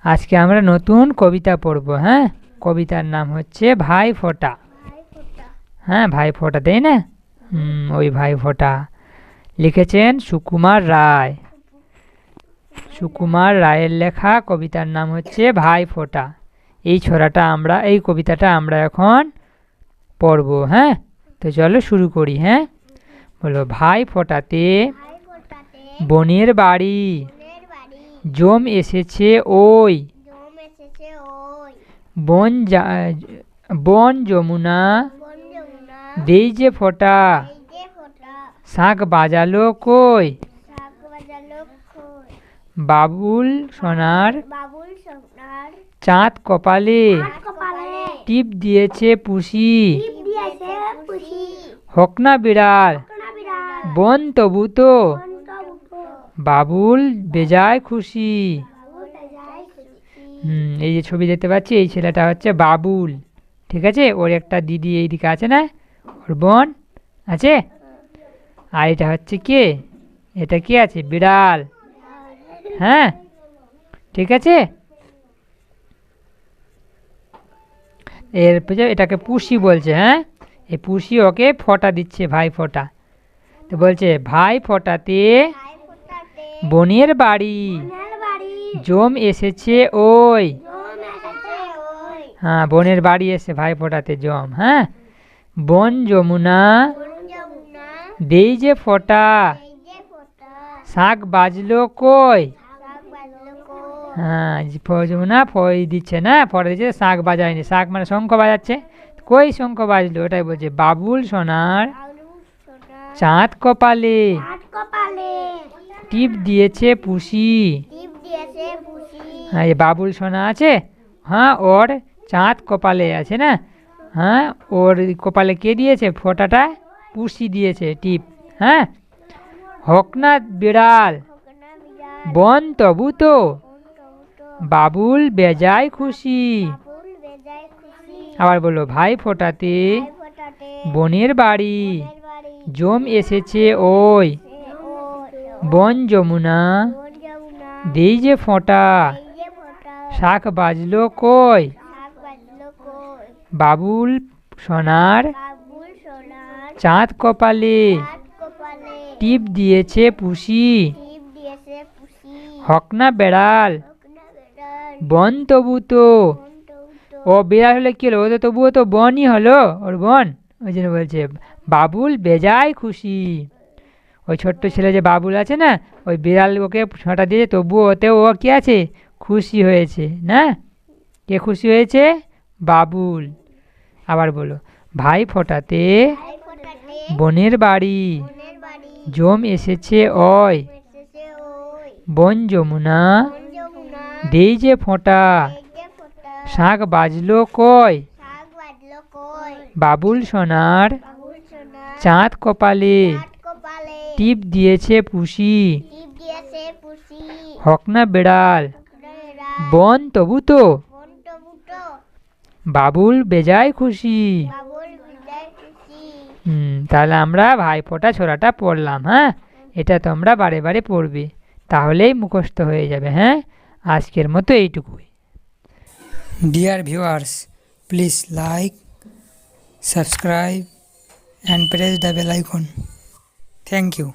আজকে আমরা নতুন কবিতা পড়ব। হ্যাঁ, কবিতার নাম হচ্ছে ভাইফোঁটা। হ্যাঁ, ভাইফোঁটা, তাই না? ওই ভাইফোঁটা লিখেছেন সুকুমার রায়। সুকুমার রায়ের লেখা কবিতার নাম হচ্ছে ভাইফোঁটা। এই কবিতাটা আমরা এখন পড়ব। হ্যাঁ, তো চলো শুরু করি। হ্যাঁ, বলো, ভাইফোঁটাতে বোনের বাড়ি জম এসেছে ওই, বন যমুনা দেই যে ফোঁটা, শাঁখ বাজালো কই, বাবুল সোনার চাঁদ কপালে টিপ দিয়েছে পুষি, হোক না বিড়াল বন তবু তো বাবুল বেজায় খুশি। এই যে ছবি দেখতে পাচ্ছি, এই ছেলেটা হচ্ছে বাবুল। ঠিক আছে, ওর একটা দিদি এইদিকে আছে না, ওর বোন আছে। আর এটা হচ্ছে কে, এটা কে আছে, বিড়াল। হ্যাঁ, ঠিক আছে। এরপরে এটাকে পুষি বলছে। হ্যাঁ, এই পুষি ওকে ফোঁটা দিচ্ছে, ভাই ফোঁটা। তো বলছে, ভাই ফোঁটাতে বোনের বাড়ি জম এসেছে ওই। হ্যাঁ, বোনের বাড়ি এসে ভাই ফোঁটাতে জম। হ্যাঁ, বন যমুনা দেই যে ফোঁটা, শাঁখ বাজলো কই। হ্যাঁ, যমুনা ফই দিচ্ছে না, ফোঁটা দিচ্ছে, শাঁখ বাজায়নি। শাঁখ মানে শঙ্খ বাজাচ্ছে, কই শঙ্খ বাজলো, ওটাই বলছে। বাবুল সোনার চাঁদ কপালে টিপ দিয়েছে পুষি। হ্যাঁ, এই বাবুল সোনা আছে। হ্যাঁ, ওর চাঁদ কপালে আছে না। হ্যাঁ, ওর কপালে কে দিয়েছে ফোঁটাটা, পুষি দিয়েছে টিপ। হ্যাঁ, হোক না বিড়াল বন তবু তো বাবুল বেজায় খুশি। আবার বলো, ভাই ফোঁটাতে বোনের বাড়ি জম এসেছে ওই, বন যমুনা দেই যে ফোঁটা, শাঁখ বাজলো কই, বাবুল সোনার চাঁদ কপালে টিপ দিয়েছে পুষি, হোক না বেড়াল বন তবু তো। ও বিড়াল হলে কি হলো, ও তো তবুও তো বনই হলো, ওর বোন। ওই জন্য বলছে বাবুল বেজায় খুশি। ওই ছোট্ট ছেলে যে বাবুল আছে না, ওই বিড়াল ওকে ছোঁটা দিয়েছে, তবুও ওতেও ও কি আছে, খুশি হয়েছে না। কে খুশি হয়েছে, বাবুল। আবার বলো, ভাই ফোঁটাতে বোনের বাড়ি জম এসেছে ওই, বন যমুনা দেই যে ফোঁটা, শাঁখ বাজলো কই, বাবুল সোনার চাঁদ কপালে টিপ দিয়েছে পুষি, হোক না বিড়াল বন তবু তো বাবুল বেজায় খুশি। তাহলে আমরা ভাইফোঁটা ছোড়াটা পড়লাম। হ্যাঁ, এটা তোমরা বারে বারে পড়বে, তাহলেই মুখস্থ হয়ে যাবে। হ্যাঁ, আজকের মতো এইটুকুই। Dear viewers, please like, subscribe and press the bell icon. Thank you.